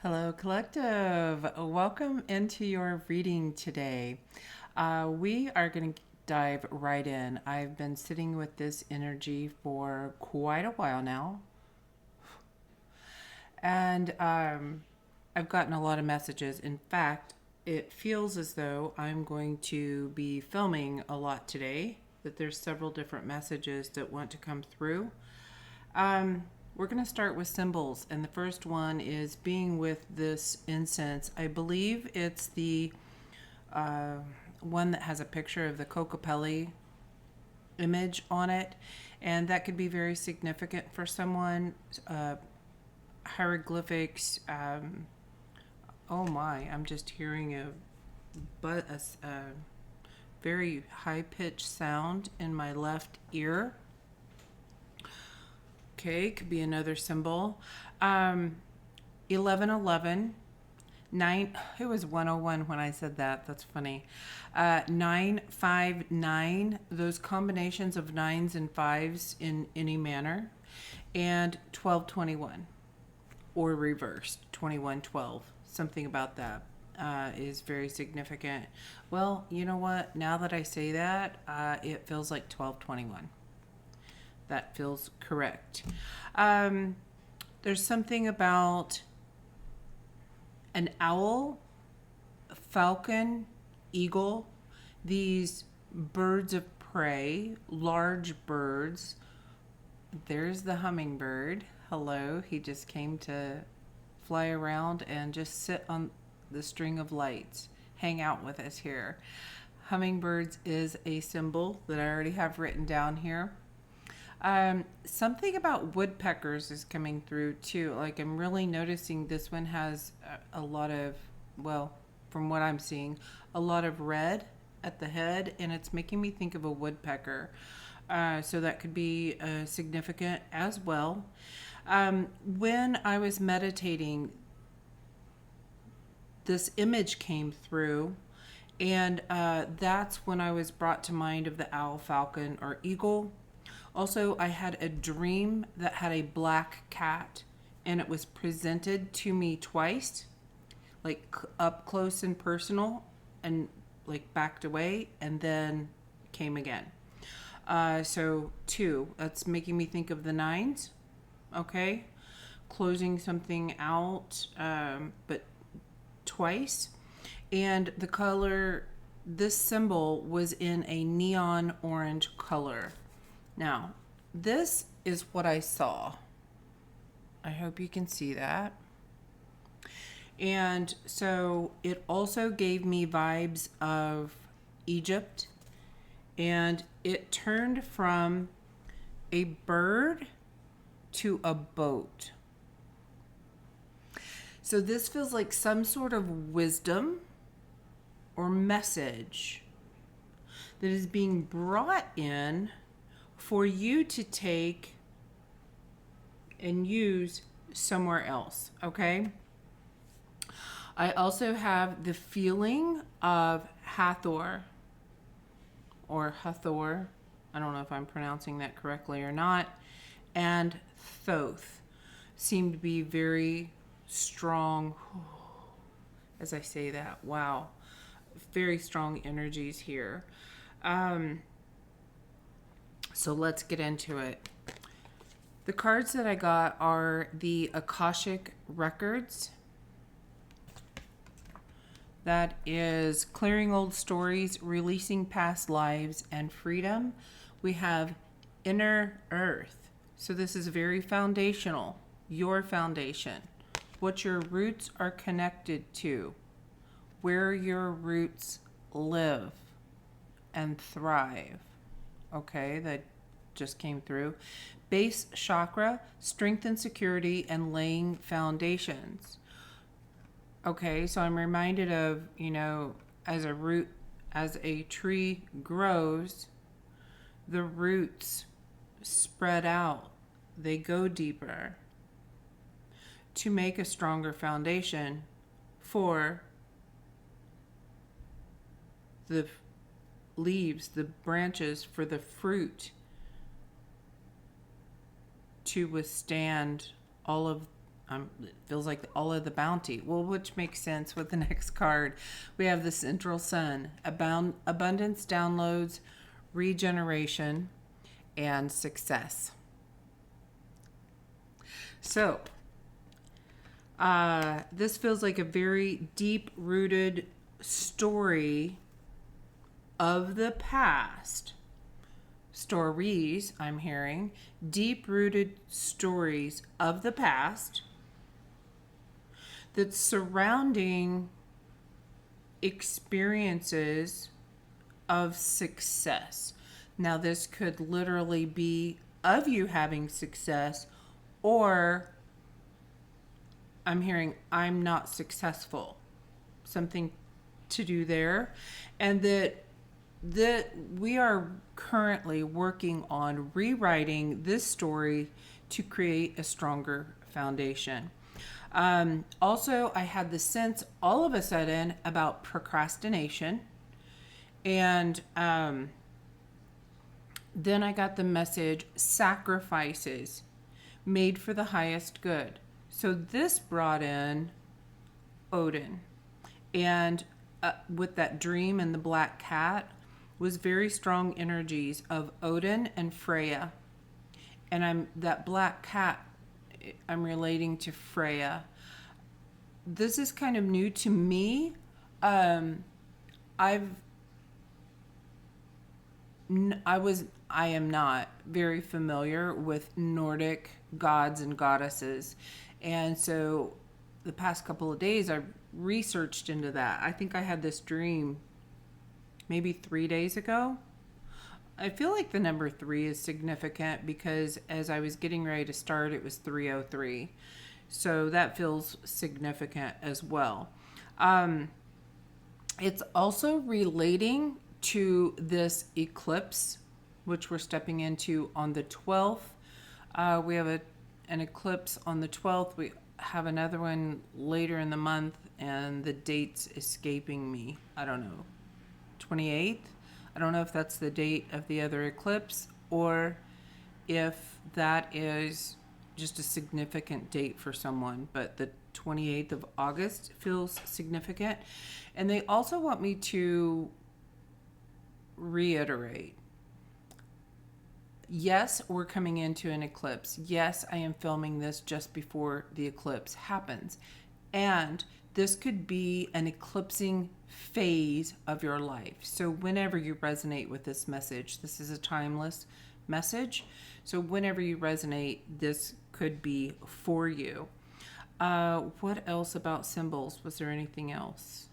Hello, Collective. Welcome into your reading today. We are going to dive right in. I've been sitting with this energy for quite a while now, and I've gotten a lot of messages. In fact, it feels as though I'm going to be filming a lot today, that there's several different messages that want to come through. We're going to start with symbols, and the first one is being with this incense. I believe it's the one that has a picture of the Kokopelli image on it, and that could be very significant for someone. Hieroglyphics. Oh my! I'm just hearing a very high pitched sound in my left ear. Okay, could be another symbol. 1111, 9, it was 101 when I said that. That's funny. 959, those combinations of nines and fives in any manner. And 1221, or reversed, 2112. Something about that is very significant. Well, you know what? Now that I say that, it feels like 1221. That feels correct. There's something about an owl, a falcon, eagle, these birds of prey, large birds. There's the hummingbird. Hello, he just came to fly around and just sit on the string of lights, hang out with us here. Hummingbirds is a symbol that I already have written down here. Something about woodpeckers is coming through too. Like, I'm really noticing this one has a lot of, well, from what I'm seeing, a lot of red at the head, and it's making me think of a woodpecker. So that could be significant as well. When I was meditating, this image came through, and that's when I was brought to mind of the owl, falcon, or eagle. Also, I had a dream that had a black cat, and it was presented to me twice, like up close and personal, and like backed away, and then came again. So 2, that's making me think of the nines. Okay, closing something out, but twice. And the color, this symbol was in a neon orange color. Now, this is what I saw. I hope you can see that. And so it also gave me vibes of Egypt, and it turned from a bird to a boat. So this feels like some sort of wisdom or message that is being brought in for you to take and use somewhere else, okay? I also have the feeling of Hathor, or Hathor. I don't know if I'm pronouncing that correctly or not. And Thoth seem to be very strong. As I say that, wow. Very strong energies here. So let's get into it. The cards that I got are the Akashic Records. That is clearing old stories, releasing past lives, and freedom. We have Inner Earth. So this is very foundational. Your foundation. What your roots are connected to. Where your roots live and thrive. Okay, that just came through. Base chakra, strength and security, and laying foundations. Okay, so I'm reminded of, as a tree grows, the roots spread out. They go deeper to make a stronger foundation for the leaves, the branches, for the fruit to withstand all of It feels like all of the bounty. Well, which makes sense with the next card. We have the central sun, abundance, downloads, regeneration, and success. So, this feels like a very deep-rooted story of the past. Stories, I'm hearing. Deep-rooted stories of the past that's surrounding experiences of success. Now, this could literally be of you having success, or I'm hearing I'm not successful. Something to do there. And that we are currently working on rewriting this story to create a stronger foundation. Also, I had the sense all of a sudden about procrastination. And then I got the message, sacrifices made for the highest good. So this brought in Odin. And with that dream and the black cat was very strong energies of Odin and Freya. And that black cat, I'm relating to Freya. This is kind of new to me. I am not very familiar with Nordic gods and goddesses. And so the past couple of days I've researched into that. I think I had this dream maybe 3 days ago. I feel like the number 3 is significant because as I was getting ready to start, it was 303. So that feels significant as well. It's also relating to this eclipse, which we're stepping into on the 12th. We have an eclipse on the 12th. We have another one later in the month, and the date's escaping me. I don't know. 28th? I don't know if that's the date of the other eclipse or if that is just a significant date for someone, but the 28th of August feels significant. And they also want me to reiterate, yes, we're coming into an eclipse. Yes, I am filming this just before the eclipse happens. And this could be an eclipsing phase of your life. So whenever you resonate with this message, this is a timeless message. So whenever you resonate, this could be for you. What else about symbols? Was there anything else?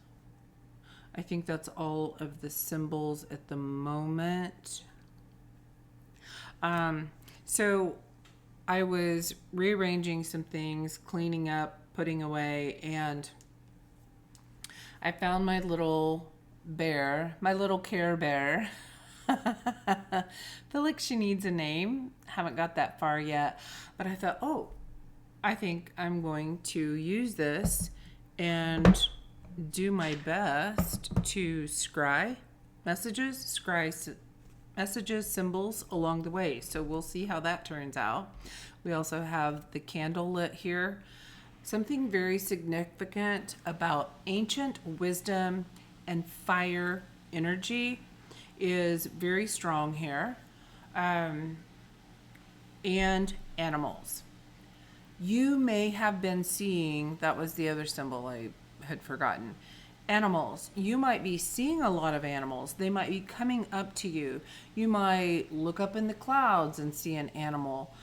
I think that's all of the symbols at the moment. So I was rearranging some things, cleaning up, putting away, and I found my little bear, my little Care Bear. Feel like she needs a name. Haven't got that far yet, but I thought, I think I'm going to use this and do my best to scry messages, symbols along the way. So we'll see how that turns out. We also have the candle lit here. Something very significant about ancient wisdom and fire energy is very strong here. And animals. You may have been seeing, that was the other symbol I had forgotten. Animals. You might be seeing a lot of animals. They might be coming up to you. You might look up in the clouds and see an animal.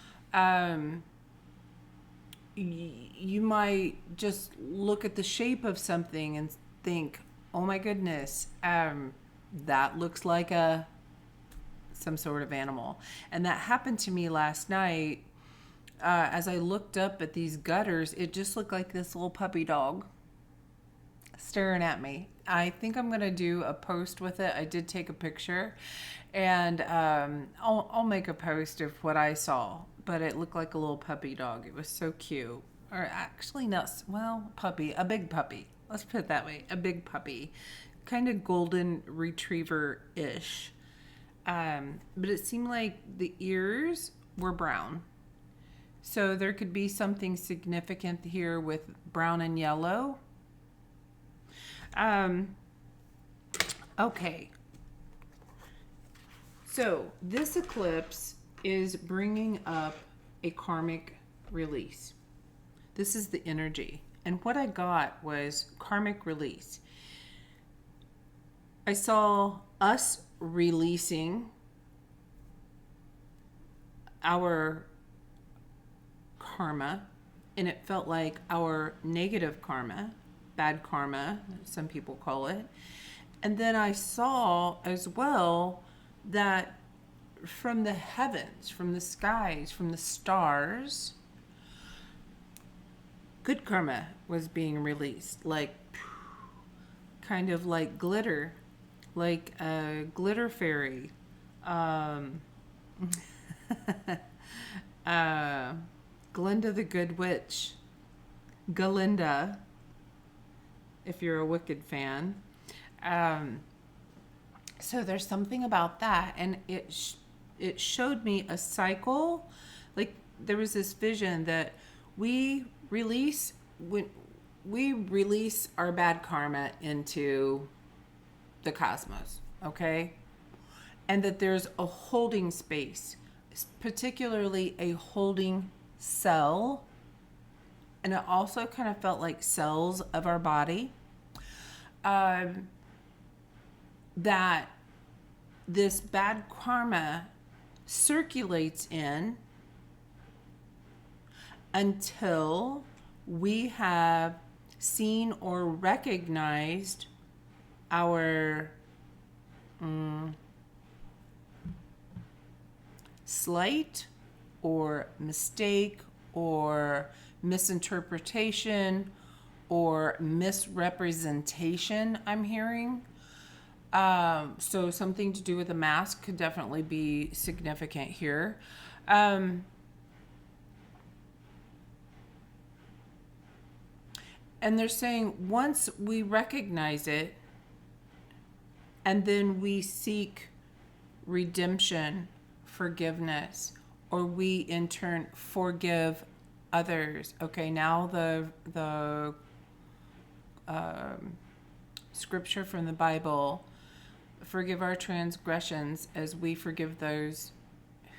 You might just look at the shape of something and think, oh my goodness, that looks like some sort of animal. And that happened to me last night. As I looked up at these gutters, it just looked like this little puppy dog staring at me. I think I'm going to do a post with it. I did take a picture, and I'll make a post of what I saw, but it looked like a little puppy dog. It was so cute. Or actually not, a big puppy. Let's put it that way, a big puppy. Kind of golden retriever-ish. But it seemed like the ears were brown. So there could be something significant here with brown and yellow. Okay. So this eclipse is bringing up a karmic release. This is the energy. And what I got was karmic release. I saw us releasing our karma, and it felt like our negative karma, bad karma, some people call it. And then I saw as well that from the heavens, from the skies, from the stars, good karma was being released, like kind of like glitter, like a glitter fairy. Glinda the Good Witch, Galinda, if you're a Wicked fan. So there's something about that, and it showed me a cycle. Like there was this vision that we release when we release our bad karma into the cosmos, okay? And that there's a holding space, particularly a holding cell. And it also kind of felt like cells of our body. That this bad karma circulates in until we have seen or recognized our slight or mistake or misinterpretation or misrepresentation I'm hearing. So something to do with the mask could definitely be significant here. And they're saying once we recognize it and then we seek redemption, forgiveness, or we in turn forgive others. Okay, now the scripture from the Bible, forgive our transgressions as we forgive those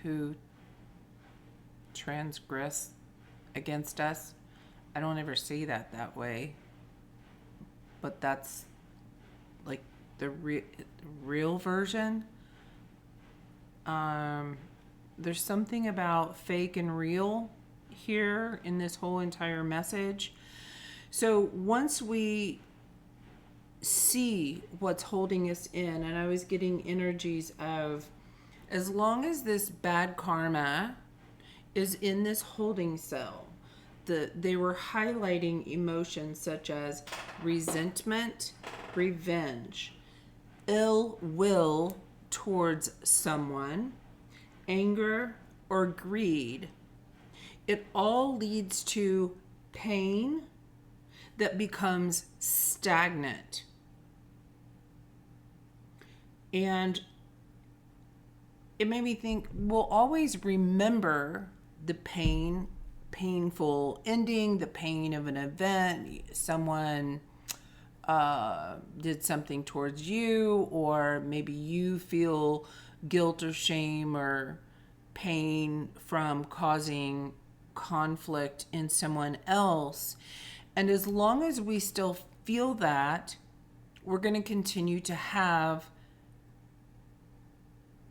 who transgress against us. I don't ever see that way, but that's like the real version. There's something about fake and real here in this whole entire message. So once we see what's holding us in, and I was getting energies of, as long as this bad karma is in this holding cell, they were highlighting emotions such as resentment, revenge, ill will towards someone, anger, or greed. It all leads to pain that becomes stagnant. And it made me think, we'll always remember the painful ending, the pain of an event. Someone did something towards you, or maybe you feel guilt or shame or pain from causing conflict in someone else. And as long as we still feel that, we're going to continue to have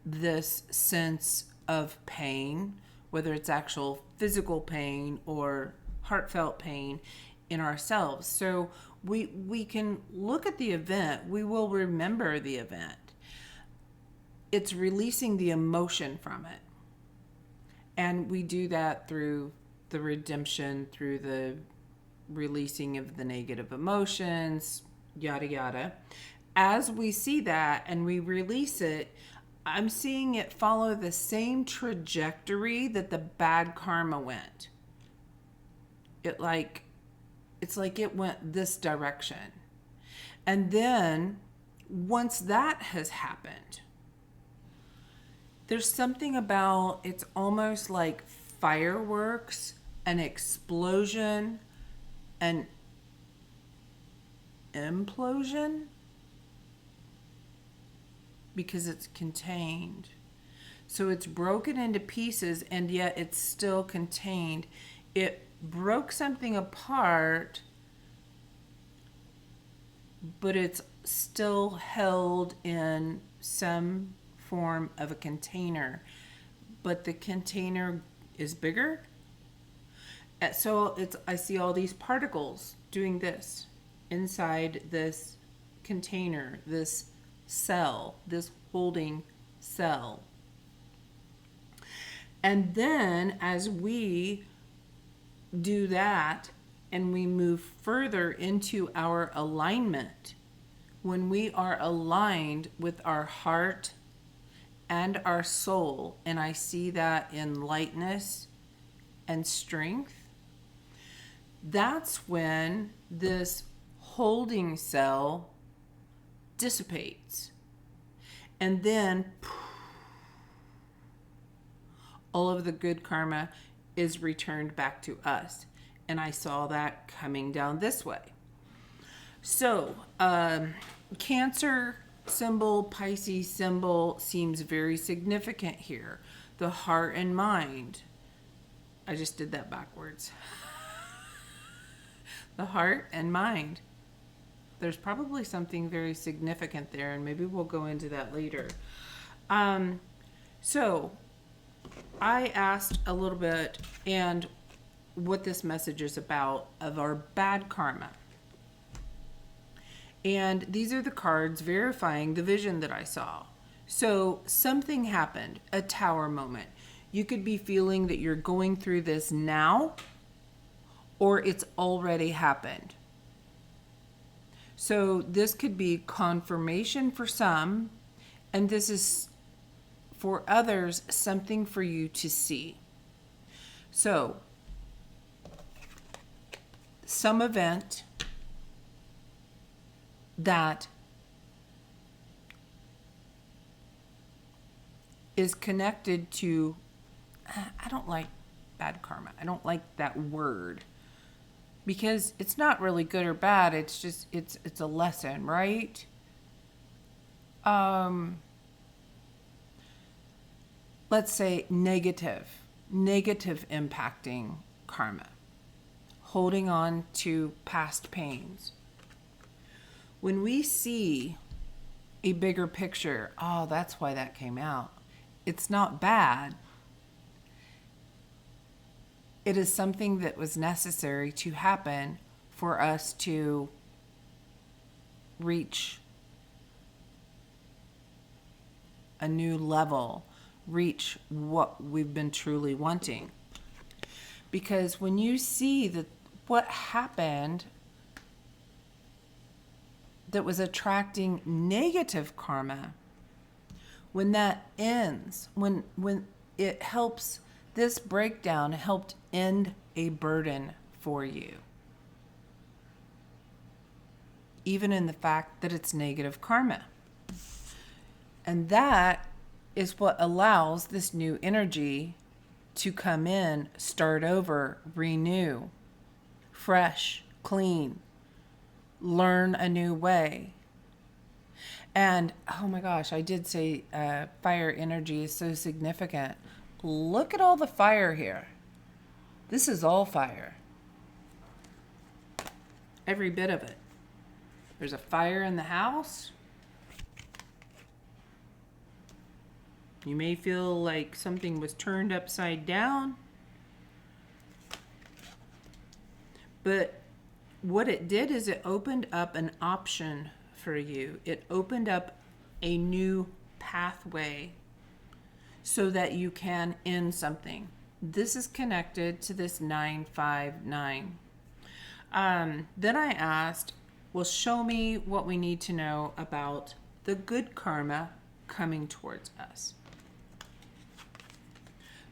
this sense of pain, whether it's actual physical pain or heartfelt pain in ourselves. So we can look at the event, we will remember the event. It's releasing the emotion from it. And we do that through the redemption, through the releasing of the negative emotions, yada yada. As we see that and we release it, I'm seeing it follow the same trajectory that the bad karma went. It's like it went this direction. And then once that has happened, there's something about, it's almost like fireworks, an explosion, an implosion, because it's contained. So it's broken into pieces, and yet it's still contained. It broke something apart, but it's still held in some form of a container. But the container is bigger. So I see all these particles doing this inside this container, this cell, this holding cell. And then as we do that and we move further into our alignment, when we are aligned with our heart and our soul, and I see that in lightness and strength, that's when this holding cell dissipates. And then all of the good karma is returned back to us. And I saw that coming down this way. So, Cancer symbol, Pisces symbol seems very significant here. The heart and mind. I just did that backwards. The heart and mind. There's probably something very significant there, and maybe we'll go into that later. So I asked a little bit and what this message is about of our bad karma. And these are the cards verifying the vision that I saw. So something happened, a tower moment. You could be feeling that you're going through this now, or it's already happened. So this could be confirmation for some, and this is for others something for you to see. So some event that is connected to, I don't like bad karma. I don't like that word because it's not really good or bad. It's just, it's a lesson, right? Let's say negative impacting karma, holding on to past pains. When we see a bigger picture, oh, that's why that came out. It's not bad. It is something that was necessary to happen for us to reach a new level, reach what we've been truly wanting. Because when you see that what happened that was attracting negative karma, when that ends, when it helps, this breakdown helped end a burden for you. Even in the fact that it's negative karma. And that is what allows this new energy to come in, start over, renew, fresh, clean, learn a new way. And oh my gosh, I did say fire energy is so significant. Look at all the fire here. This is all fire. Every bit of it. There's a fire in the house. You may feel like something was turned upside down. But what it did is it opened up an option for you. It opened up a new pathway so that you can end something. This is connected to this 959. Then I asked, well, show me what we need to know about the good karma coming towards us.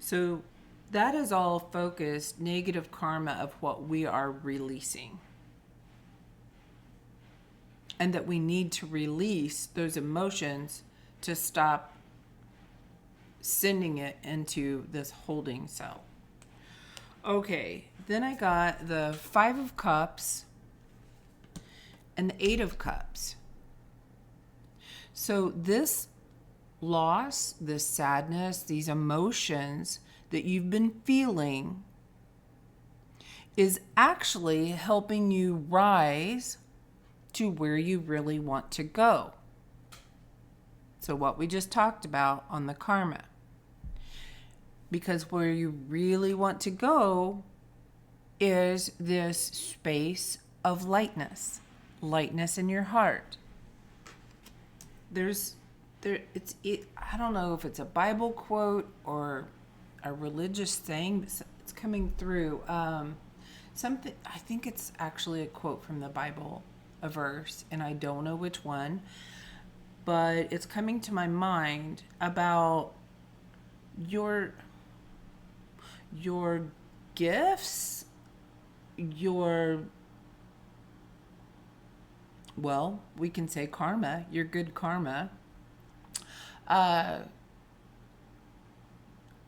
So that is all focused, negative karma of what we are releasing. And that we need to release those emotions to stop sending it into this holding cell. Okay, then I got the Five of Cups and the Eight of Cups. So this loss, this sadness, these emotions that you've been feeling is actually helping you rise to where you really want to go. So what we just talked about on the karma. Because where you really want to go is this space of lightness in your heart. I don't know if it's a Bible quote or a religious saying, but it's coming through. Something, I think it's actually a quote from the Bible, a verse, and I don't know which one, but it's coming to my mind about your gifts, we can say karma, your good karma,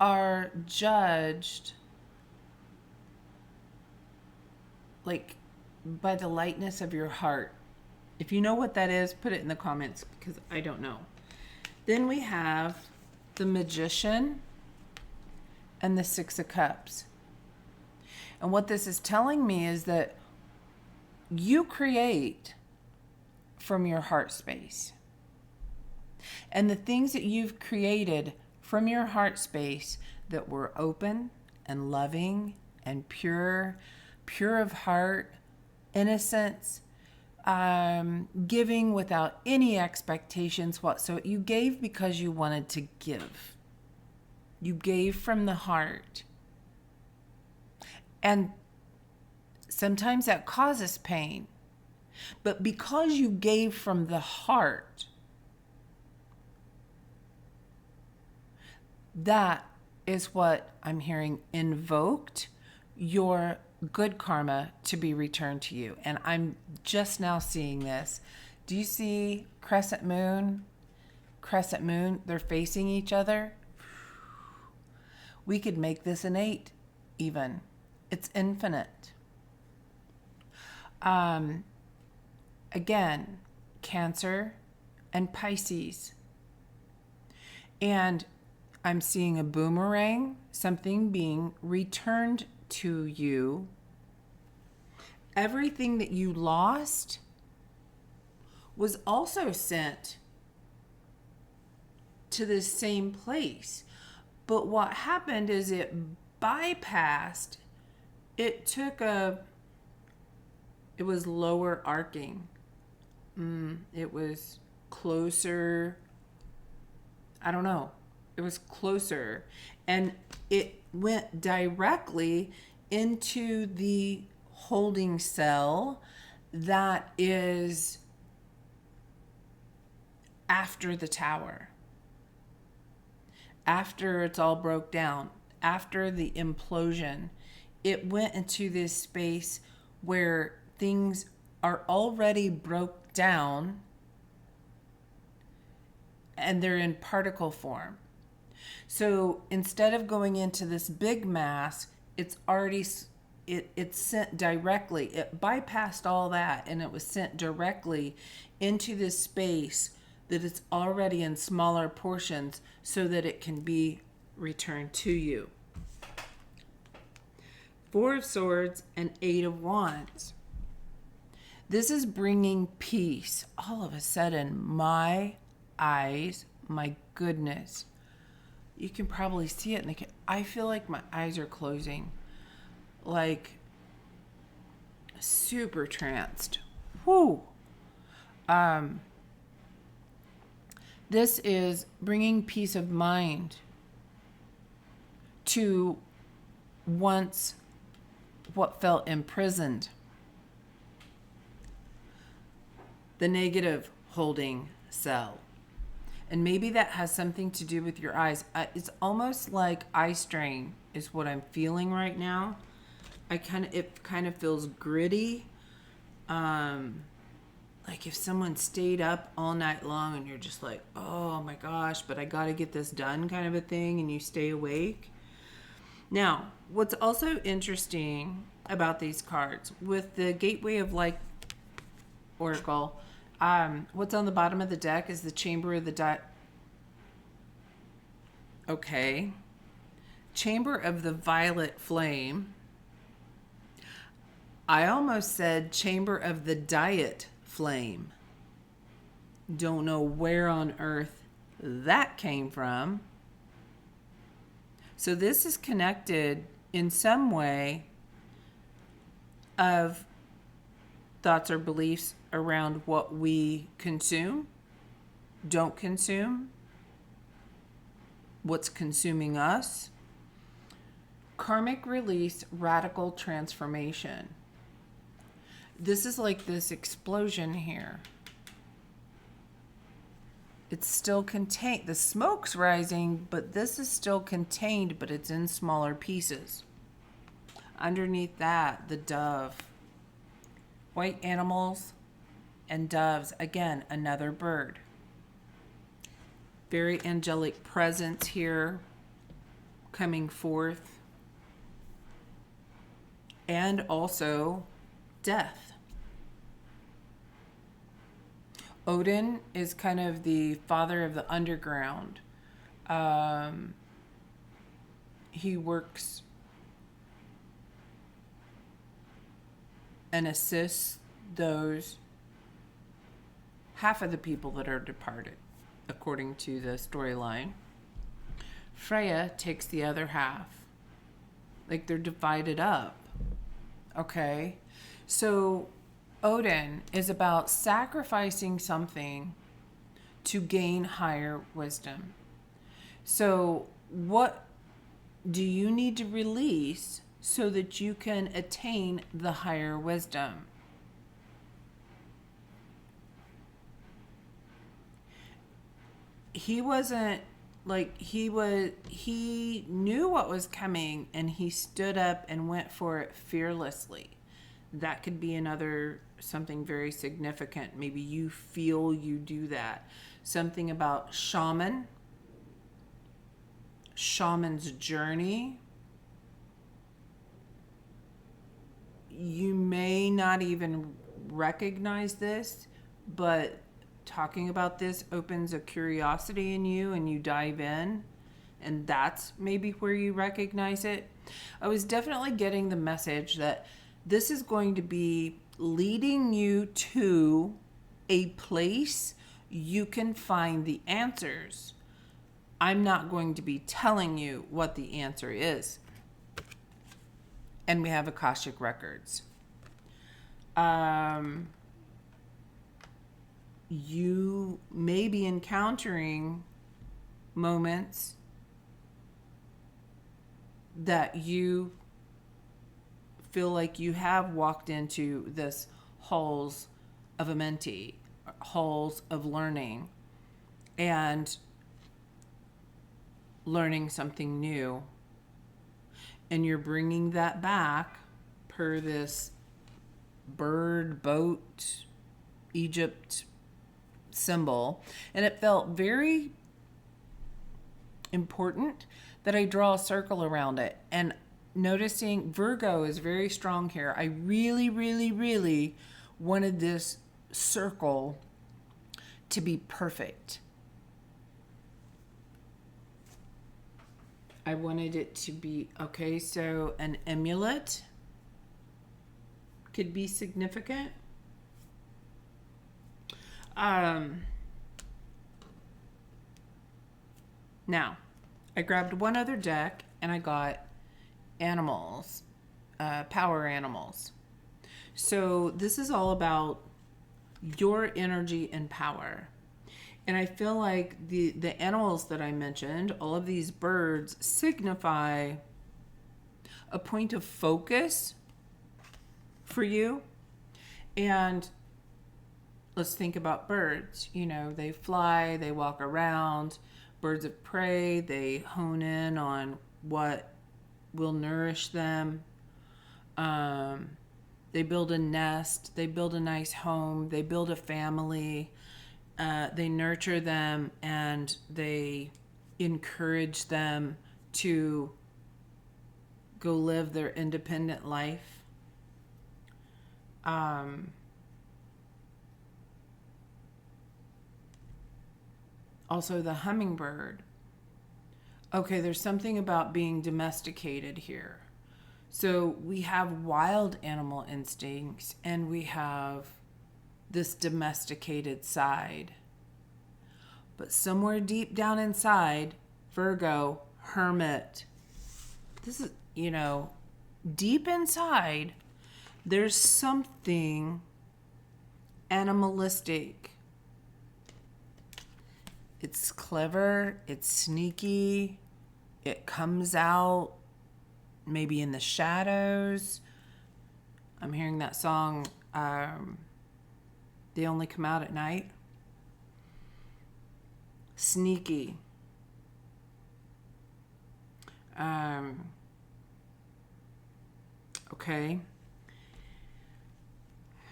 are judged like by the lightness of your heart. If you know what that is, put it in the comments because I don't know. Then we have the Magician and the Six of Cups. And what this is telling me is that you create from your heart space. And the things that you've created from your heart space that were open and loving and pure of heart, innocence, giving without any expectations whatsoever. You gave because you wanted to give. You gave from the heart. And sometimes that causes pain. But because you gave from the heart, that is what I'm hearing invoked your good karma to be returned to you. And I'm just now seeing this. Do you see crescent moon? Crescent moon, they're facing each other. We could make this an 8 even. It's infinite. Again, Cancer and Pisces. And I'm seeing a boomerang, something being returned to you. Everything that you lost was also sent to the same place. But what happened is it bypassed, it was lower arcing. It was closer. I don't know. It was closer. And it went directly into the holding cell that is after the tower. After it's all broke down, after the implosion, it went into this space where things are already broke down and they're in particle form. So instead of going into this big mass, it's already, it's sent directly. It bypassed all that and it was sent directly into this space that it's already in smaller portions so that it can be returned to you. 4 of Swords and 8 of Wands. This is bringing peace. All of a sudden, my eyes, my goodness, you can probably see it. I feel like my eyes are closing, like super tranced. Whoo. This is bringing peace of mind to once what felt imprisoned. The negative holding cell. And maybe that has something to do with your eyes. It's almost like eye strain is what I'm feeling right now. It kind of feels gritty. Like if someone stayed up all night long and you're just like, oh my gosh, but I got to get this done kind of a thing, and you stay awake. Now, what's also interesting about these cards with the Gateway of Light Oracle, what's on the bottom of the deck is the Chamber of the Okay. Chamber of the Violet Flame. I almost said Chamber of the Diet Flame. Don't know where on earth that came from. So this is connected in some way of thoughts or beliefs around what we consume, don't consume, what's consuming us. Karmic release, radical transformation. This is like this explosion here. It's still contained. The smoke's rising, but this is still contained, but it's in smaller pieces. Underneath that, the dove. White animals and doves. Again, another bird. Very angelic presence here coming forth. And also death. Odin is kind of the father of the underground. He works and assists those half of the people that are departed, according to the storyline. Freya takes the other half. Like they're divided up. Okay? So Odin is about sacrificing something to gain higher wisdom. So what do you need to release so that you can attain the higher wisdom? He wasn't like he knew what was coming and he stood up and went for it fearlessly. That could be another something very significant. Maybe you feel you do that. Something about shaman's journey. You may not even recognize this, but talking about this opens a curiosity in you and you dive in, and that's maybe where you recognize it. I was definitely getting the message that this is going to be leading you to a place you can find the answers. I'm not going to be telling you what the answer is. And we have Akashic records. You may be encountering moments that you feel like you have walked into this halls of a mentee, halls of learning, and learning something new. And you're bringing that back per this bird, boat, Egypt symbol. And it felt very important that I draw a circle around it. And noticing Virgo is very strong here. I really, really, really wanted this circle to be perfect. I wanted it to be, okay, so an amulet could be significant. Now, I grabbed one other deck and I got animals, power animals. So this is all about your energy and power. And I feel like the animals that I mentioned, all of these birds, signify a point of focus for you. And let's think about birds. You know, they fly, they walk around. Birds of prey, they hone in on what will nourish them. They build a nest, they build a nice home, they build a family. They nurture them and they encourage them to go live their independent life. Also the hummingbird. Okay, there's something about being domesticated here. So we have wild animal instincts and we have this domesticated side. But somewhere deep down inside, Virgo, hermit, this is, you know, deep inside, there's something animalistic. It's clever, it's sneaky, it comes out maybe in the shadows. I'm hearing that song, They Only Come Out at Night. Sneaky. Okay.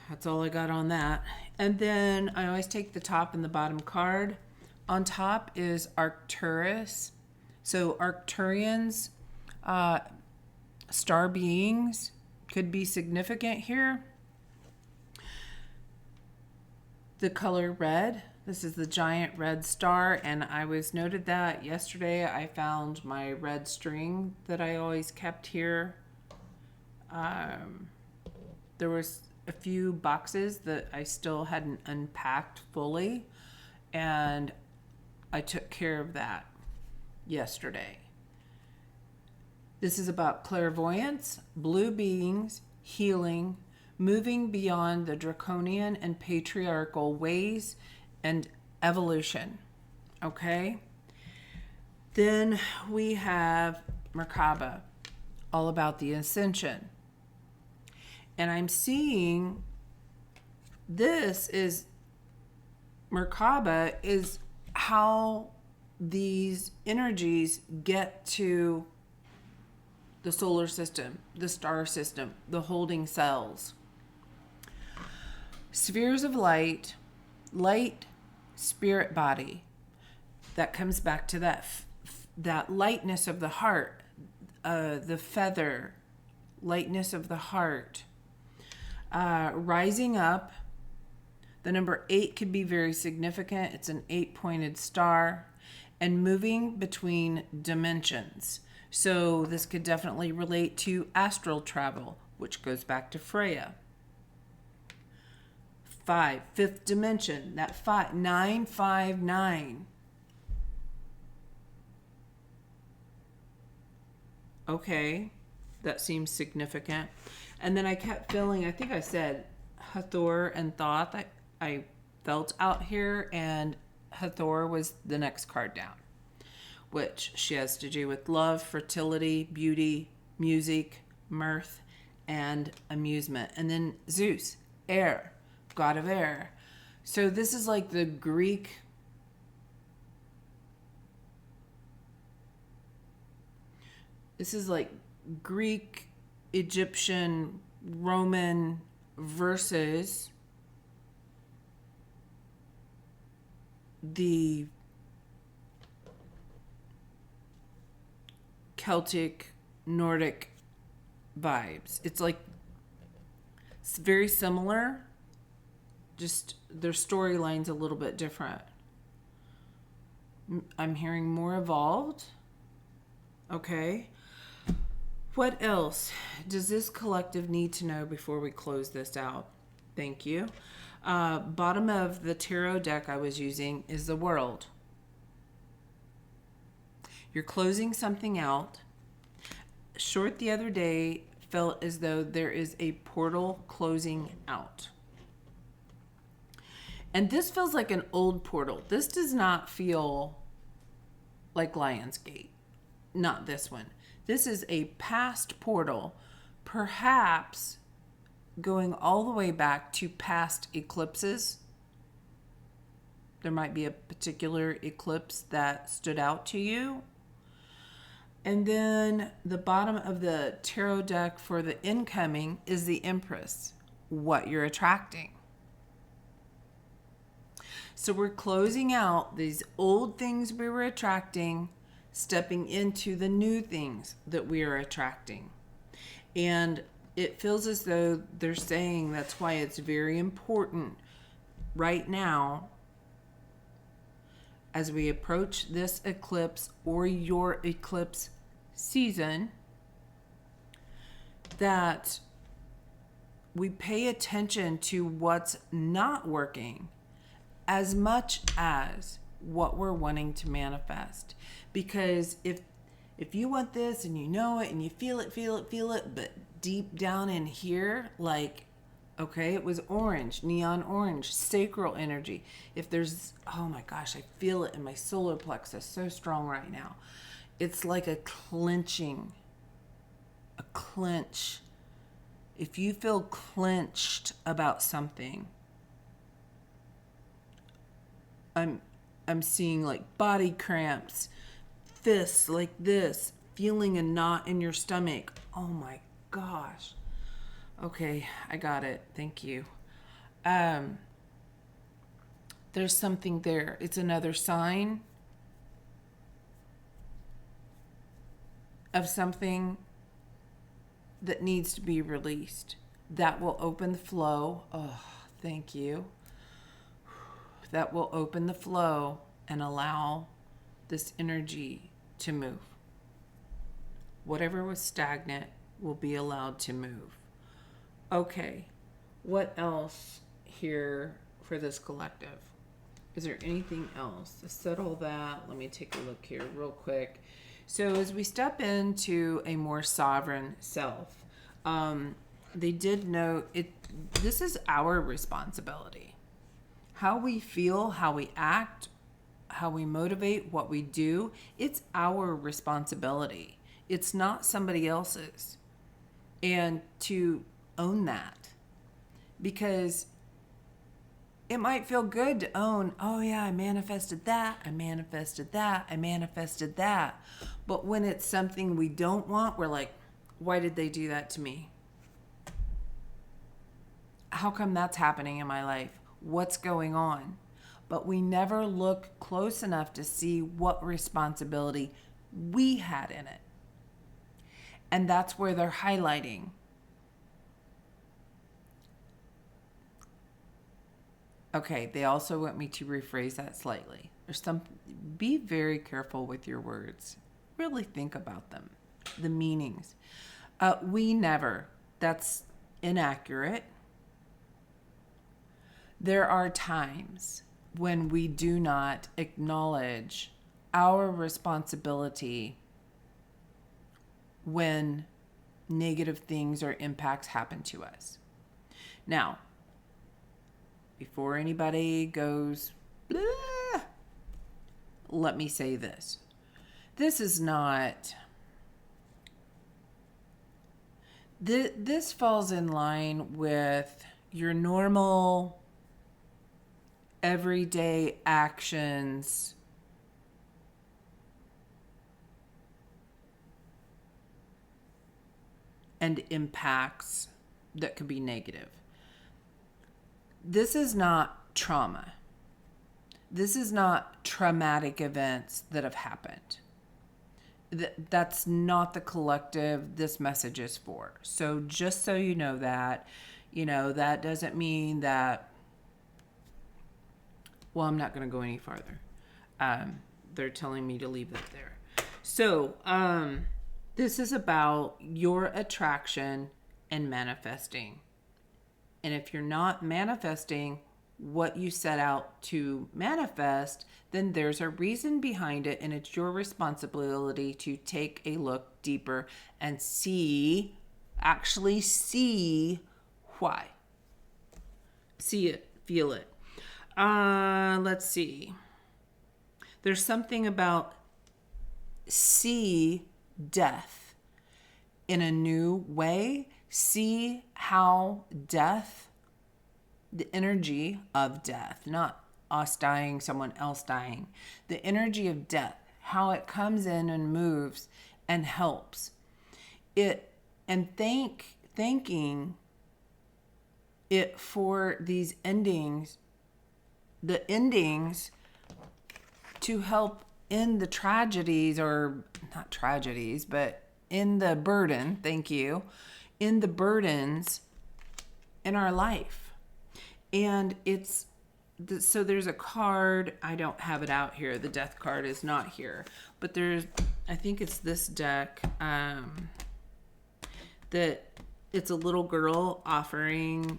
That's all I got on that. And then I always take the top and the bottom card. On top is Arcturus. So Arcturians, star beings, could be significant here. The color red. This is the giant red star, and I was noted that yesterday I found my red string that I always kept here. There was a few boxes that I still hadn't unpacked fully, and I took care of that yesterday. This is about clairvoyance, blue beings, healing, moving beyond the draconian and patriarchal ways, and evolution. Okay? Then we have Merkaba, all about the ascension. And I'm seeing this is Merkaba is how these energies get to the solar system, the star system, the holding cells. Spheres of light, light, spirit body. That comes back to that lightness of the heart, the feather, lightness of the heart. Rising up. The number 8 could be very significant. It's an 8-pointed star. And moving between dimensions. So this could definitely relate to astral travel, which goes back to Freya. 5, fifth dimension. That 959. Okay, that seems significant. And then I kept feeling, I think I said Hathor and Thoth. I felt out here, and Hathor was the next card down, which she has to do with love, fertility, beauty, music, mirth, and amusement. And then Zeus, air, god of air. So this is like the Greek. This is like Greek, Egyptian, Roman versus the Celtic, Nordic vibes. It's like, it's very similar, just their storyline's a little bit different. I'm hearing more evolved. Okay. What else does this collective need to know before we close this out? Thank you. Bottom of the tarot deck I was using is the World. You're closing something out. Short the other day felt as though there is a portal closing out. And this feels like an old portal. This does not feel like Lionsgate. Not this one. This is a past portal, perhaps going all the way back to past eclipses. There might be a particular eclipse that stood out to you. And then the bottom of the tarot deck for the incoming is the Empress, what you're attracting. So we're closing out these old things we were attracting, stepping into the new things that we are attracting. And it feels as though they're saying that's why it's very important right now, as we approach this eclipse or your eclipse season, that we pay attention to what's not working as much as what we're wanting to manifest. Because if you want this and you know it and you feel it, but deep down in here, like, okay, it was orange, neon orange, sacral energy. If there's, oh my gosh, I feel it in my solar plexus so strong right now. It's like a clenching, a clench. If you feel clenched about something, I'm seeing like body cramps, fists like this, feeling a knot in your stomach. Oh my gosh. Okay, I got it. Thank you. There's something there. It's another sign of something that needs to be released. That will open the flow. Oh, thank you. That will open the flow and allow this energy to move. Whatever was stagnant will be allowed to move. Okay, what else here for this collective? Is there anything else to settle that? Let me take a look here real quick. So as we step into a more sovereign self, they did note it. This is our responsibility. How we feel, how we act, how we motivate, what we do, it's our responsibility. It's not somebody else's. And to own that, because it might feel good to own, oh yeah, I manifested that, I manifested that, I manifested that. But when it's something we don't want, we're like, why did they do that to me? How come that's happening in my life? What's going on? But we never look close enough to see what responsibility we had in it. And that's where they're highlighting. Okay, they also want me to rephrase that slightly. Be very careful with your words. Really think about them, the meanings. We never, that's inaccurate. There are times when we do not acknowledge our responsibility when negative things or impacts happen to us. Now, before anybody goes, blah, let me say this. This is not... This falls in line with your normal, everyday actions and impacts that could be negative. This is not trauma. This is not traumatic events that have happened. That's not the collective this message is for. So just so you know, that doesn't mean that, well, I'm not going to go any farther. They're telling me to leave that there. So this is about your attraction and manifesting. And if you're not manifesting what you set out to manifest, then there's a reason behind it, and it's your responsibility to take a look deeper and actually see why. See it, feel it. Let's see. There's something about see death in a new way. See how death, the energy of death, not us dying, someone else dying, the energy of death, how it comes in and moves and helps it, and thanking it for these endings, the endings to help end the tragedies, or not tragedies, but in the burden, thank you, in the burdens in our life. And so there's a card. I don't have it out here. The death card is not here. But I think it's this deck, that it's a little girl offering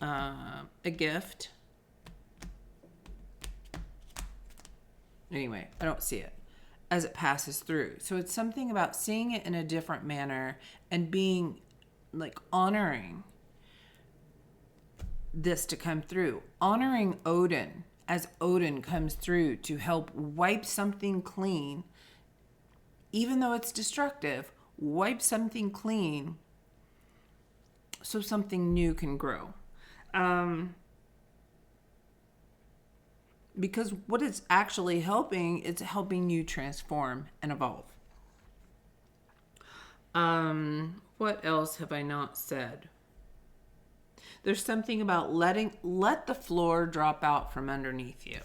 a gift. Anyway, I don't see it as it passes through. So it's something about seeing it in a different manner and being like honoring this to come through. Honoring Odin as Odin comes through to help wipe something clean. Even though it's destructive, wipe something clean so something new can grow. Because what it's actually helping, it's helping you transform and evolve. What else have I not said? There's something about let the floor drop out from underneath you.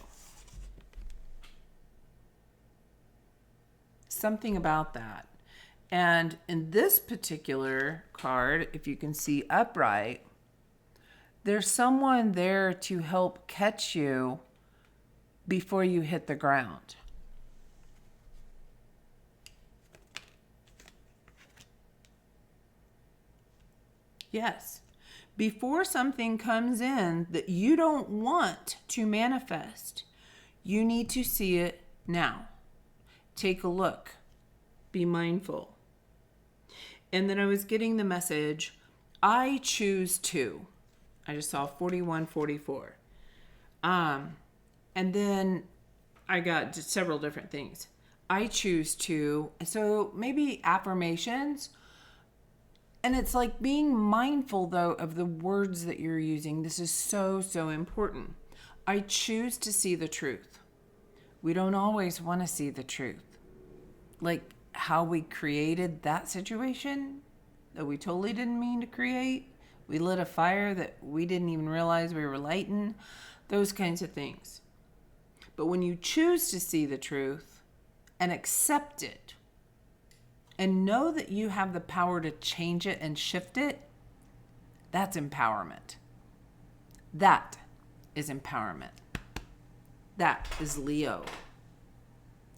Something about that. And in this particular card, if you can see upright, there's someone there to help catch you before you hit the ground. Yes. Before something comes in that you don't want to manifest, you need to see it now. Take a look. Be mindful. And then I was getting the message, I choose to. I just saw 4144. And then I got several different things. I choose to. So maybe affirmations. And it's like being mindful, though, of the words that you're using. This is so, so important. I choose to see the truth. We don't always want to see the truth. Like how we created that situation that we totally didn't mean to create. We lit a fire that we didn't even realize we were lighting. Those kinds of things. But when you choose to see the truth and accept it and know that you have the power to change it and shift it, that's empowerment. That is empowerment. That is Leo.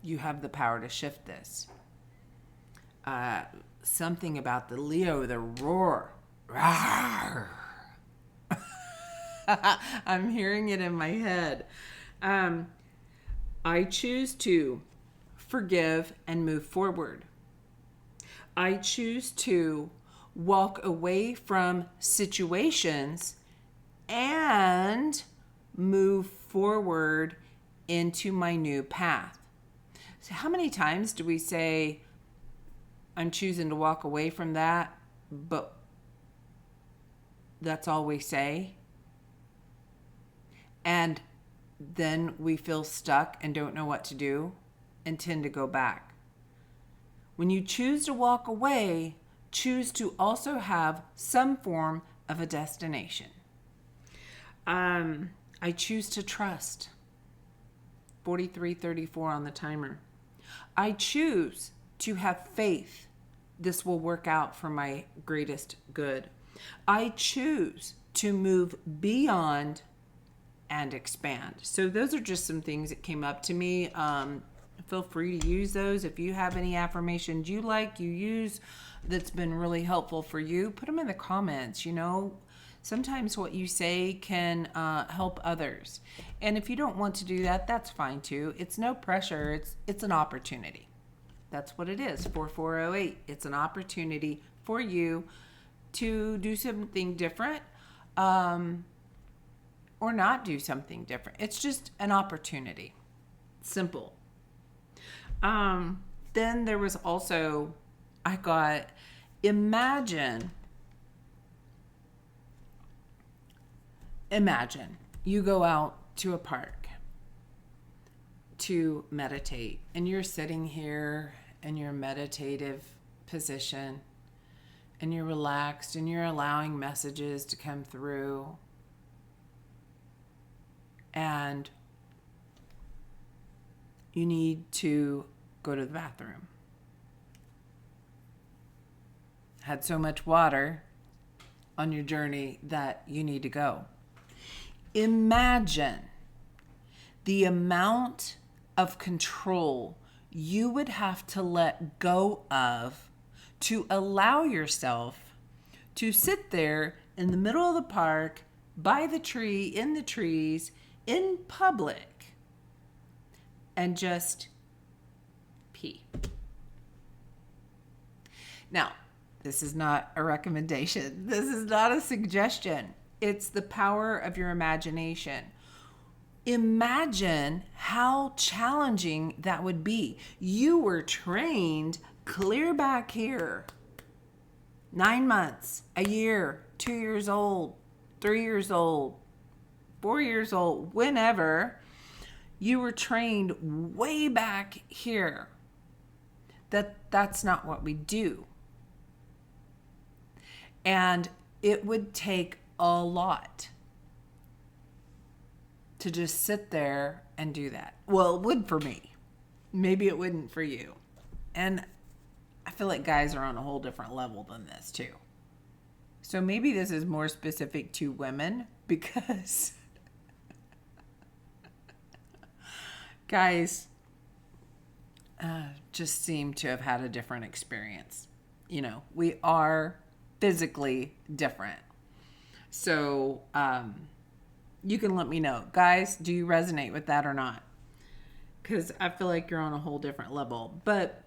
You have the power to shift this. Something about the Leo, the roar. Rawr. I'm hearing it in my head. I choose to forgive and move forward. I choose to walk away from situations and move forward into my new path. So how many times do we say, I'm choosing to walk away from that, but that's all we say? And then we feel stuck and don't know what to do and tend to go back. When you choose to walk away, choose to also have some form of a destination. I choose to trust. 43:34 on the timer. I choose to have faith. This will work out for my greatest good. I choose to move beyond and expand. So those are just some things that came up to me. Feel free to use those. If you have any affirmations you use, that's been really helpful for you, put them in the comments. Sometimes what you say can help others. And if you don't want to do that, that's fine too. It's no pressure. It's an opportunity. That's what it is. 4408. It's an opportunity for you to do something different. Or not do something different. It's just an opportunity. Simple. Then there was also, I got, imagine you go out to a park to meditate and you're sitting here in your meditative position and you're relaxed and you're allowing messages to come through. And you need to go to the bathroom. had so much water on your journey that you need to go. Imagine the amount of control you would have to let go of to allow yourself to sit there in the middle of the park, by the tree, in the trees, in public, and just pee. Now, this is not a recommendation. This is not a suggestion. It's the power of your imagination. Imagine how challenging that would be. You were trained clear back here. 9 months, a year, 2 years old, 3 years old, 4 years old, whenever you were trained way back here. That's not what we do. And it would take a lot to just sit there and do that. Well, it would for me. Maybe it wouldn't for you. And I feel like guys are on a whole different level than this too. So maybe this is more specific to women because guys just seem to have had a different experience. You know, we are physically different. So you can let me know. Guys, do you resonate with that or not? Because I feel like you're on a whole different level. But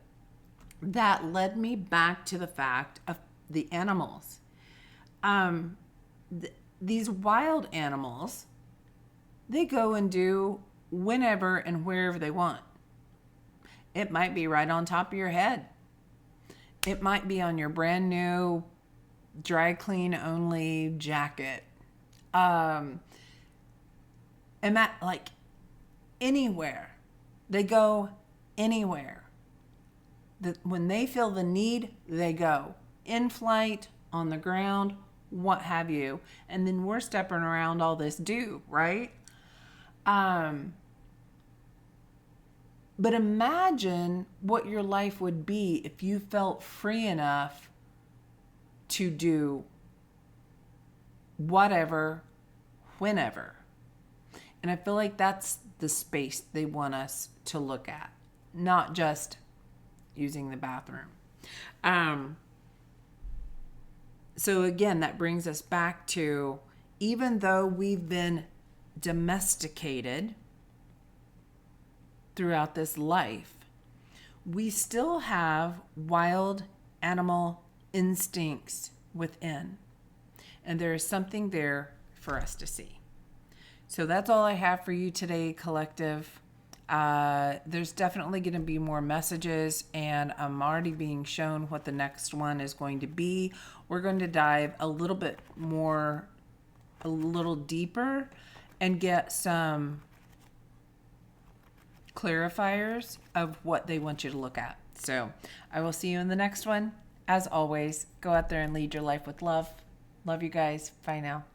that led me back to the fact of the animals. These wild animals, they go and do whenever and wherever they want. It might be right on top of your head. It might be on your brand new dry clean only jacket. And that, like, anywhere. They go anywhere. When they feel the need, they go. In flight, on the ground, what have you. And then we're stepping around all this dew, right? But imagine what your life would be if you felt free enough to do whatever, whenever. And I feel like that's the space they want us to look at, not just using the bathroom. So again, that brings us back to, even though we've been domesticated throughout this life, we still have wild animal instincts within. And there is something there for us to see. So that's all I have for you today, collective. There's definitely going to be more messages, and I'm already being shown what the next one is going to be. We're going to dive a little bit more, a little deeper, and get some clarifiers of what they want you to look at. So I will see you in the next one. As always, go out there and lead your life with love. Love you guys. Bye now.